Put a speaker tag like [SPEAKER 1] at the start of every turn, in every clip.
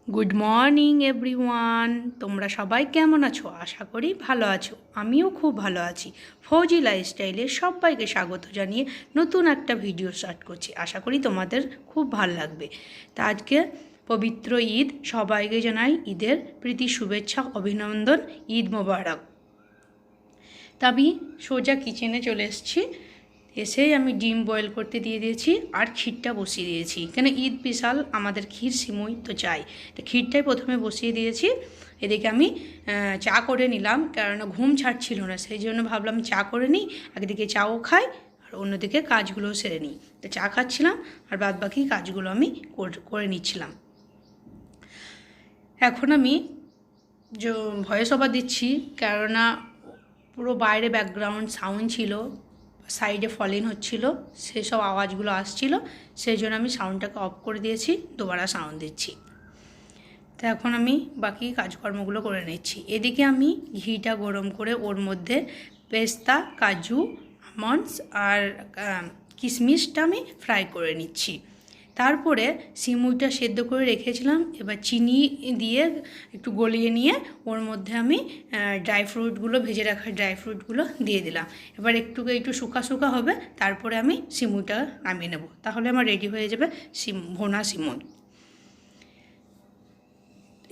[SPEAKER 1] Good morning everyone, তোমরা সবাই কেমন আছো? আশা করি ভালো আছো। আমিও খুব ভালো আছি। ফৌজি লাইফস্টাইলে সবাইকে স্বাগত জানিয়ে নতুন একটা ভিডিও স্টার্ট করছি। আশা করি তোমাদের খুব ভালো লাগবে। তা আজকে পবিত্র ঈদ, সবাইকে জানাই ঈদের প্রীতি শুভেচ্ছা অভিনন্দন। ঈদ মোবারক। তা আমি সোজা কিচেনে চলে এসেছি। এসেই আমি ডিম বয়েল করতে দিয়ে দিয়েছি আর ক্ষীরটা বসিয়ে দিয়েছি। কেন ঈদ বিশাল আমাদের ক্ষীর সিমুই তো চাই, তো ক্ষীরটাই প্রথমে বসিয়ে দিয়েছি। এদিকে আমি চা করে নিলাম, কারণ ঘুম ছাড়ছিল না, সেই জন্য ভাবলাম চা করে নিই, একদিকে চাও খাই আর অন্যদিকে কাজগুলোও সেরে নিই। তো চা খাচ্ছিলাম আর বাদ বাকি কাজগুলো আমি করে নিচ্ছিলাম। এখন আমি ভয়েস ওভার দিচ্ছি, কেননা পুরো বাইরে ব্যাকগ্রাউন্ড সাউন্ড ছিল, সাইডে ফলিং হচ্ছিল, সেসব আওয়াজগুলো আসছিল, সেই জন্য আমি সাউন্ডটাকে অফ করে দিয়েছি, দুবারা সাউন্ড দিচ্ছি। তো এখন আমি বাকি কাজকর্মগুলো করে নিচ্ছি। এদিকে আমি ঘিটা গরম করে ওর মধ্যে পেস্তা, কাজু, আমন্ডস আর কিশমিশটা আমি ফ্রাই করে নিচ্ছি। তারপরে সিমুইটা সেদ্ধ করে রেখেছিলাম, এবার চিনি দিয়ে একটু গলিয়ে নিয়ে ওর মধ্যে আমি ড্রাই ফ্রুটগুলো, ভেজে রাখা ড্রাই ফ্রুটগুলো দিয়ে দিলাম। এবার একটু শুকা শুকা হবে, তারপরে আমি সিমুইটা নামিয়ে নেব, তাহলে আমার রেডি হয়ে যাবে ভোনা সিমুই।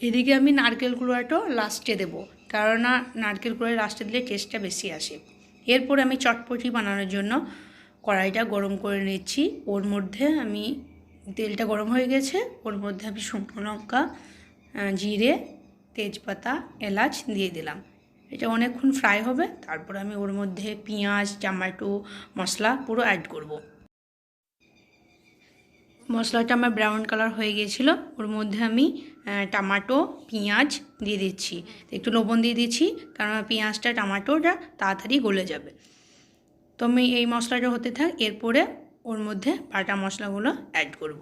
[SPEAKER 1] এদিকে আমি নারকেল কুড়াটো লাস্টে দেবো, কেননা নারকেল কুড়াই লাস্টে দিলে টেস্টটা বেশি আসে। এরপর আমি চটপটি বানানোর জন্য কড়াইটা গরম করে নিচ্ছি। ওর মধ্যে আমি তেলটা গরম হয়ে গেছে, ওর মধ্যে আমি শুকনো লঙ্কা, জিরে, তেজপাতা, এলাচ দিয়ে দিলাম। এটা অনেকক্ষণ ফ্রাই হবে, তারপর আমি ওর মধ্যে পেঁয়াজ, টমেটো, মশলা পুরো অ্যাড করব। মশলাটা আমার ব্রাউন কালার হয়ে গিয়েছিল, ওর মধ্যে আমি টমেটো, পেঁয়াজ দিয়ে দিচ্ছি, একটু লবণ দিয়ে দিচ্ছি, কারণ পেঁয়াজটা টমেটোটা তাড়াতাড়ি গলে যাবে। তো আমি এই মশলাটা হতে থাক, এরপরে ওর মধ্যে বাটা মশলাগুলো অ্যাড করব।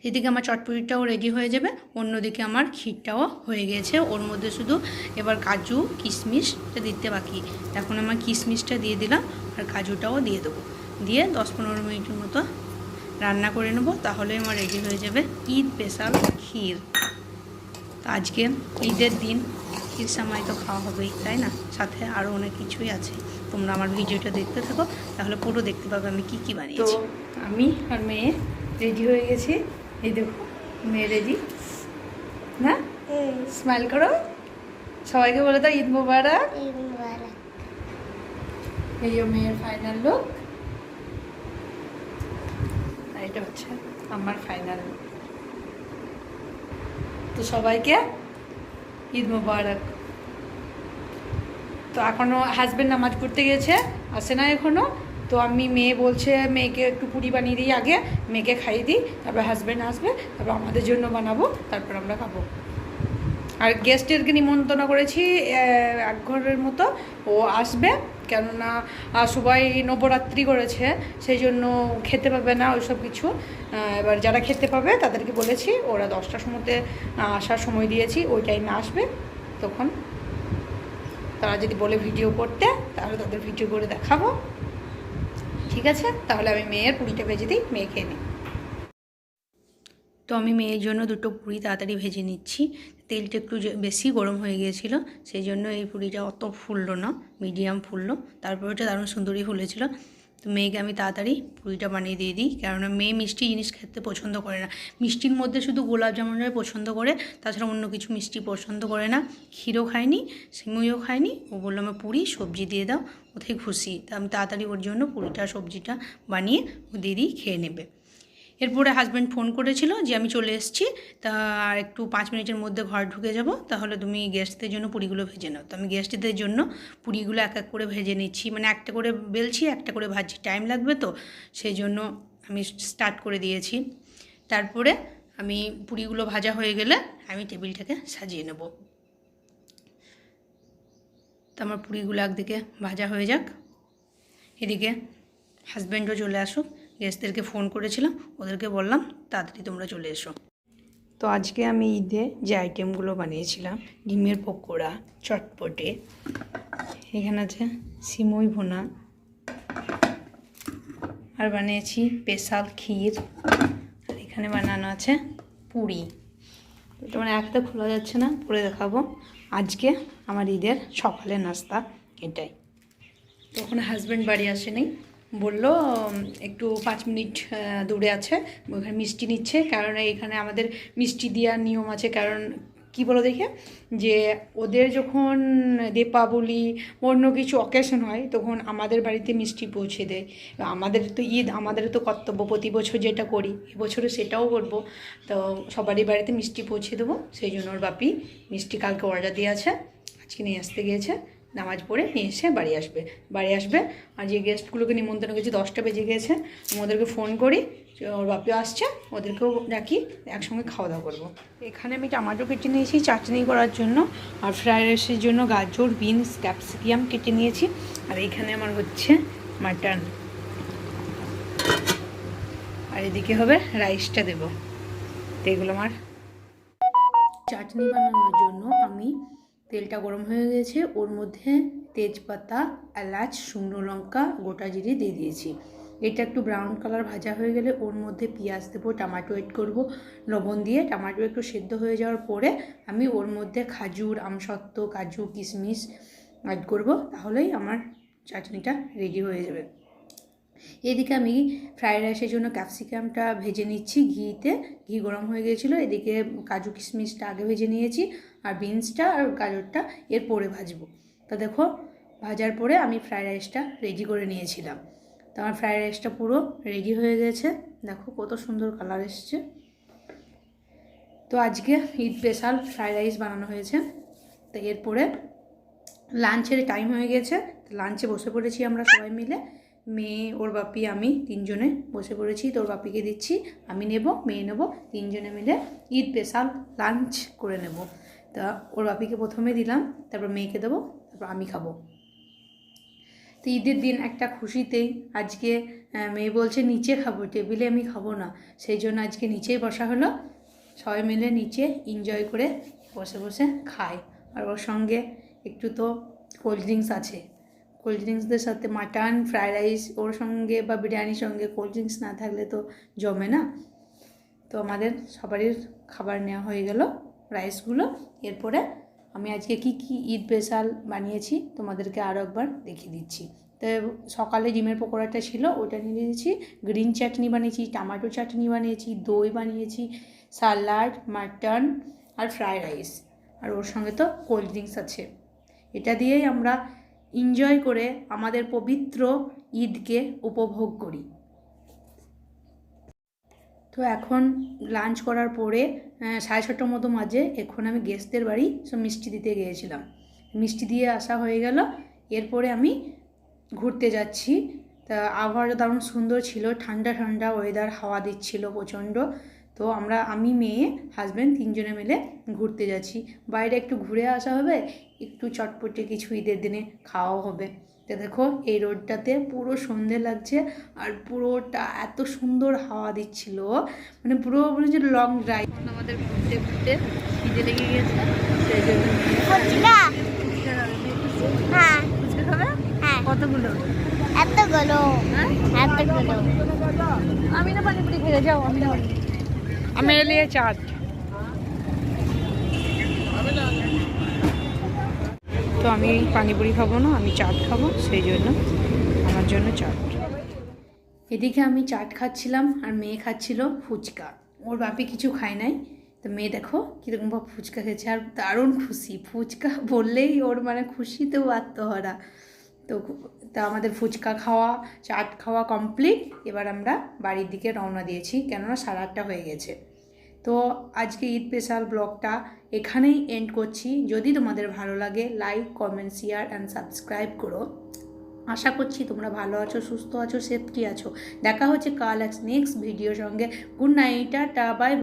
[SPEAKER 1] এদিকে আমার চটপটিটাও রেডি হয়ে যাবে, অন্যদিকে আমার ক্ষীরটাও হয়ে গেছে। ওর মধ্যে শুধু এবার কাজু কিশমিশটা দিতে বাকি, এখন আমার কিশমিশটা দিয়ে দিলাম আর কাজুটাও দিয়ে দেবো, দিয়ে 10-15 মিনিটের মতো রান্না করে নেব, তাহলে আমার রেডি হয়ে যাবে ঈদ স্পেশাল ক্ষীর। তো আজকে ঈদের দিন ক্ষীর সামাই তো খাওয়া হবেই, তাই না? সাথে আরও অনেক কিছুই আছে। তোমরা আমার ভিডিওটা দেখতে থাকো, তাহলে পুরো দেখতে পাবে আমি কি কি বানিয়েছি। তো আমি আর মেয়ে রেডি হয়ে গেছি, এই দেখো মেয়ে রেডি না? স্মাইল করো, সবাইকে বলে দাও ঈদ মোবারক। এই মেয়ের ফাইনাল লুক, এটা হচ্ছে আমার ফাইনাল। তো সবাইকে ঈদ মোবারক। তো এখনও হাজব্যান্ড নামাজ পড়তে গেছে, আসে না এখনও। তো আমি মেয়ে বলছে মেয়েকে একটু পুরি বানিয়ে দিই, আগে মেয়েকে খাইয়ে দিই, তারপর হাজব্যান্ড আসবে, তারপর আমাদের জন্য বানাবো, তারপর আমরা খাবো। আর গেস্টেরকে নিমন্ত্রণ করেছি 1 ঘরের মতো, ও আসবে, কেননা সবাই নবরাত্রি করেছে, সেই জন্য খেতে পাবে না ওইসব কিছু। এবার যারা খেতে পাবে তাদেরকে বলেছি, ওরা 10টার সময়তে আসার সময় দিয়েছি, ওই টাইমে আসবে। তখন তারা যদি বলে ভিডিও করতে, তাহলে তাদের ভিডিও করে দেখাবো, ঠিক আছে? তাহলে আমি মেয়ের পুরিটা ভেজে দিই, মেয়ে খেয়ে নিই। তো আমি মেয়ের জন্য 2টো পুরি তাড়াতাড়ি ভেজে নিচ্ছি। তেলটা একটু বেশি গরম হয়ে গিয়েছিল, সেই জন্য এই পুরিটা অত ফুললো না, মিডিয়াম ফুললো। তারপর ওটা দারুণ সুন্দরই ফুলেছিল। তো মেয়েকে আমি তাড়াতাড়ি পুরিটা বানিয়ে দিয়ে দিই, কেননা মেয়ে মিষ্টি জিনিস খেতে পছন্দ করে না। মিষ্টির মধ্যে শুধু গোলাপ জামুনটাই পছন্দ করে, তাছাড়া অন্য কিছু মিষ্টি পছন্দ করে না। ক্ষীরও খায়নি, সিমুইও খায়নি। ও বললো আমার পুরি সবজি দিয়ে দাও, ওতেই খুশি। তা আমি তাড়াতাড়ি ওর জন্য পুরিটা সবজিটা বানিয়ে ও দিদি খেয়ে নেবে। এরপরে হাজব্যান্ড ফোন করেছিল যে আমি চলে এসেছি, তা আর একটু 5 মিনিটের মধ্যে ঘর ঢুকে যাব, তাহলে তুমি গেস্টদের জন্য পুরিগুলো ভেজে নাও। তো আমি গেস্টদের জন্য পুরিগুলো এক এক করে ভেজে নিচ্ছি, মানে একটা করে বেলছি, একটা করে ভাজছি, টাইম লাগবে তো, সেই জন্য আমি স্টার্ট করে দিয়েছি। তারপরে আমি পুরিগুলো ভাজা হয়ে গেলে আমি টেবিলটাকে সাজিয়ে নেব। তো আমার পুরিগুলো একদিকে ভাজা হয়ে যাক, এদিকে হাজব্যান্ডও চলে আসুক। গেস্টদেরকে ফোন করেছিলাম, ওদেরকে বললাম তাড়াতাড়ি তোমরা চলে এসো। তো আজকে আমি ঈদে যে আইটেমগুলো বানিয়েছিলাম, ডিমের পকোড়া, চটপটে, এখানে আছে সিমুই ভুনা, আর বানিয়েছি স্পেশাল ক্ষীর, আর এখানে বানানো আছে পুরি। এটা মানে একটা খোলা যাচ্ছে না, পরে দেখাবো। আজকে আমার ঈদের সকালের নাস্তা এটাই। তো ওখানে হাজব্যান্ড বাড়ি আসেনি, বললো একটু 5 মিনিট দূরে আছে, ওখানে মিষ্টি নিচ্ছে। কারণ এখানে আমাদের মিষ্টি দেওয়ার নিয়ম আছে। কারণ কি বলো দেখে, যে ওদের যখন দীপাবলি অন্য কিছু অকেশন হয় তখন আমাদের বাড়িতে মিষ্টি পৌঁছে দেয়। আমাদের তো ঈদ, আমাদের তো কর্তব্য, প্রতি বছর যেটা করি এবছরও সেটাও করবো। তো সবারই বাড়িতে মিষ্টি পৌঁছে দেবো, সেই জন্য ওর বাপি মিষ্টি কালকে অর্ডার দিয়ে আছে, আজকে নিয়ে আসতে গিয়েছে। নামাজ পড়ে নিয়ে এসে বাড়ি আসবে। আর যে গেস্টগুলোকে নিমন্ত্রণ করেছি 10টা বেজে গেছে, ওদেরকে ফোন করি, ওর বাপিও আসছে, ওদেরকেও ডাকি, একসঙ্গে খাওয়া দাওয়া করবো। এখানে আমি টমেটো কেটে নিয়েছি চাটনি করার জন্য, আর ফ্রাইড রাইসের জন্য গাজর, বিনস, ক্যাপসিকাম কেটে নিয়েছি। আর এখানে আমার হচ্ছে মাটন, আর এদিকে হবে রাইসটা দেবো। তো এগুলো আমার চাটনি বানানোর জন্য আমি তেলটা গরম হয়ে গেছে, ওর মধ্যে তেজপাতা, এলাচ, শুকনো লঙ্কা, গোটা জিরে দিয়ে দিয়েছি। এটা একটু ব্রাউন কালার ভাজা হয়ে গেলে ওর মধ্যে পেঁয়াজ দেবো, টমেটো এড করবো লবণ দিয়ে। টমেটো একটু সেদ্ধ হয়ে যাওয়ার পরে আমি ওর মধ্যে খাজুর, আমসত্ত্ব, কাজু, কিশমিশ অ্যাড করবো, তাহলেই আমার চাটনিটা রেডি হয়ে যাবে। এদিকে আমি ফ্রাইড রাইসের জন্য ক্যাপসিকামটা ভেজে নিচ্ছি ঘিতে, ঘি গরম হয়ে গিয়েছিলো। এদিকে কাজু কিশমিশটা আগে ভেজে নিয়েছি, আর বিনসটা আর গাজরটা এর পরে ভাজবো। তো দেখো, ভাজার পরে আমি ফ্রাইড রাইসটা রেডি করে নিয়েছিলাম। তো আমার ফ্রাইড রাইসটা পুরো রেডি হয়ে গেছে, দেখো কত সুন্দর কালার এসছে। তো আজকে ঈদ স্পেশাল ফ্রাইড রাইস বানানো হয়েছে। তো এরপরে লাঞ্চের টাইম হয়ে গেছে, লাঞ্চে বসে পড়েছি আমরা সবাই মিলে, মেয়ে, ওর বাপি, আমি 3জনে বসে পড়েছি। তো ওর বাপিকে দিচ্ছি, আমি নেব, মেয়ে নেব, 3জনে মিলে ঈদ স্পেশাল লাঞ্চ করে নেব। তা ওর বাপিকে প্রথমে দিলাম, তারপর মেয়েকে দেবো, তারপর আমি খাবো। তো ঈদের দিন একটা খুশিতেই আজকে মেয়ে বলছে নিচে খাবো, টেবিলে আমি খাবো না, সেই জন্য আজকে নিচেই বসা হলো। সবাই মিলে নিচে এনজয় করে বসে বসে খাই। আর ওর সঙ্গে একটু তো কোল্ড ড্রিঙ্কস আছে, কোল্ড ড্রিঙ্কসদের সাথে মাটন, ফ্রাইড রাইস ওর সঙ্গে বা বিরিয়ানির সঙ্গে কোল্ড ড্রিঙ্কস না থাকলে তো জমে না। তো আমাদের সবারই খাবার নেওয়া হয়ে গেল, রাইসগুলো। এরপরে আমি আজকে কি কি ঈদ স্পেশাল বানিয়েছি তোমাদেরকে আরও একবার দেখিয়ে দিচ্ছি। তো সকালে ডিমের পকোড়াটা ছিল, ওটা নিয়ে দিয়েছি। গ্রিন চাটনি বানিয়েছি, টমেটো চাটনি বানিয়েছি, দই বানিয়েছি, স্যালাড, মাটন আর ফ্রাইড রাইস, আর ওর সঙ্গে তো কোল্ড ড্রিঙ্কস আছে। এটা দিয়েই আমরা এনজয় করে আমাদের পবিত্র ঈদকে উপভোগ করি। তো এখন লাঞ্চ করার পরে 6:30টার মতো মাঝে এখন আমি গেস্টদের বাড়ি সব মিষ্টি দিতে গিয়েছিলাম, মিষ্টি দিয়ে আসা হয়ে গেল। এরপরে আমি ঘুরতে যাচ্ছি। তা আবহাওয়াটা দারুণ সুন্দর ছিল, ঠান্ডা ঠান্ডা ওয়েদার, হাওয়া দিচ্ছিল প্রচণ্ড। তো আমি, মেয়ে, হাজব্যান্ড 3জনে মিলে ঘুরতে যাচ্ছি। বাইরে একটু ঘুরে আসা হবে, একটু চটপটে কিছু ঈদের দিনে খাওয়াও হবে। তো দেখো এই রোডটাতে পুরো সন্ধে লাগছে, আর পুরোটা এত সুন্দর হাওয়া দিচ্ছিল, মানে পুরো মনে হচ্ছে লং ড্রাইভ। আমাদের ঘুরতে ঘুরতে খিদে লেগে গেছে, সেই জন্য কতগুলো
[SPEAKER 2] এতগুলো
[SPEAKER 1] আমি না পানিপুরি খেয়ে যাও, আমি না আমি এলিয়ে চাট। তো আমি পানিপুরি খাবো না, আমি চাট খাবো, সেই জন্য আমার জন্য চাট। এদিকে আমি চাট খাচ্ছিলাম আর মেয়ে খাচ্ছিল ফুচকা। ওর বাপি কিছু খায় নাই, তো মেয়ে দেখো কীরকমভাবে ফুচকা খেয়েছে, আর দারুণ খুশি। ফুচকা বললেই ওর মানে খুশিতেও আত্মহারা। তো আমাদের ফুচকা খাওয়া, চাট খাওয়া কমপ্লিট। এবার আমরা বাড়ির দিকে রওনা দিয়েছি, কেননা 8:30 হয়ে গেছে। তো আজকে ঈদ স্পেশাল ব্লগটা এখানেই এন্ড করছি। যদি তোমাদের ভালো লাগে like, comment, share and subscribe করো। আশা করছি তোমরা ভালো আছো, সুস্থ আছো, সেফটি আছো। দেখা হচ্ছে কাল নেক্সট ভিডিওর সঙ্গে। Good night, tata, by.